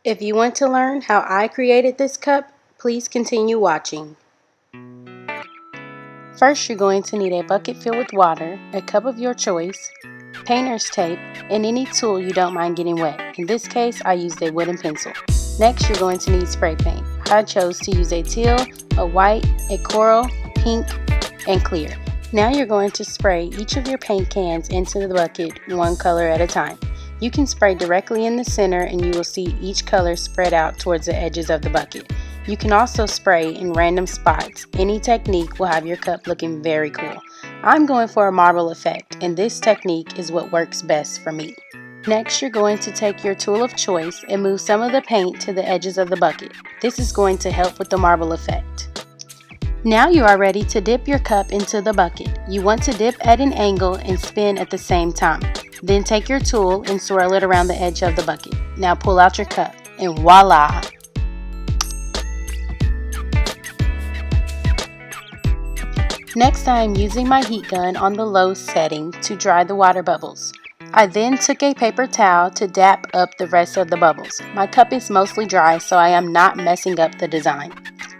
If you want to learn how I created this cup, please continue watching. First, you're going to need a bucket filled with water, a cup of your choice, painter's tape, and any tool you don't mind getting wet. In this case, I used a wooden pencil. Next, you're going to need spray paint. I chose to use a teal, a white, a coral, pink, and clear. Now you're going to spray each of your paint cans into the bucket one color at a time. You can spray directly in the center and you will see each color spread out towards the edges of the bucket. You can also spray in random spots. Any technique will have your cup looking very cool. I'm going for a marble effect, and this technique is what works best for me. Next, you're going to take your tool of choice and move some of the paint to the edges of the bucket. This is going to help with the marble effect. Now you are ready to dip your cup into the bucket. You want to dip at an angle and spin at the same time. Then take your tool and swirl it around the edge of the bucket. Now pull out your cup, and voila! Next, I am using my heat gun on the low setting to dry the water bubbles. I then took a paper towel to dap up the rest of the bubbles. My cup is mostly dry, so I am not messing up the design.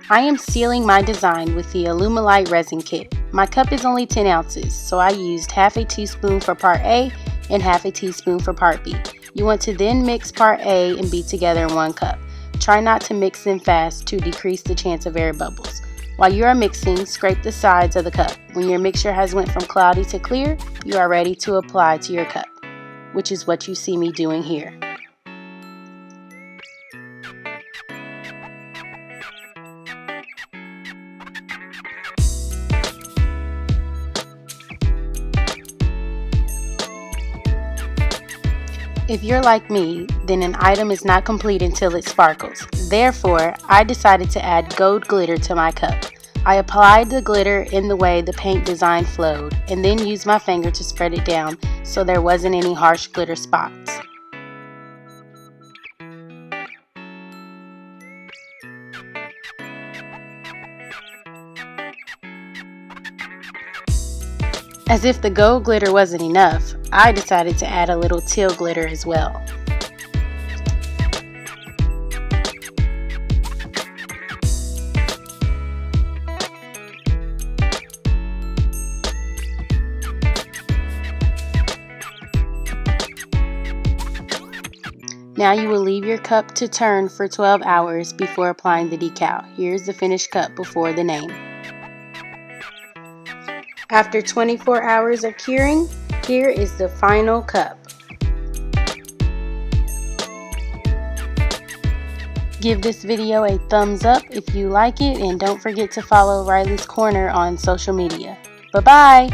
I am sealing my design with the Alumilite resin kit. My cup is only 10 ounces, so I used half a teaspoon for part A and half a teaspoon for part B. You want to then mix part A and B together in one cup. Try not to mix them fast to decrease the chance of air bubbles. While you are mixing, scrape the sides of the cup. When your mixture has went from cloudy to clear, you are ready to apply to your cup, which is what you see me doing here. If you're like me, then an item is not complete until it sparkles. Therefore, I decided to add gold glitter to my cup. I applied the glitter in the way the paint design flowed, and then used my finger to spread it down so there wasn't any harsh glitter spots. As if the gold glitter wasn't enough, I decided to add a little teal glitter as well. Now you will leave your cup to turn for 12 hours before applying the decal. Here's the finished cup before the name. After 24 hours of curing, here is the final cup. Give this video a thumbs up if you like it, and don't forget to follow Riley's Corner on social media. Bye-bye!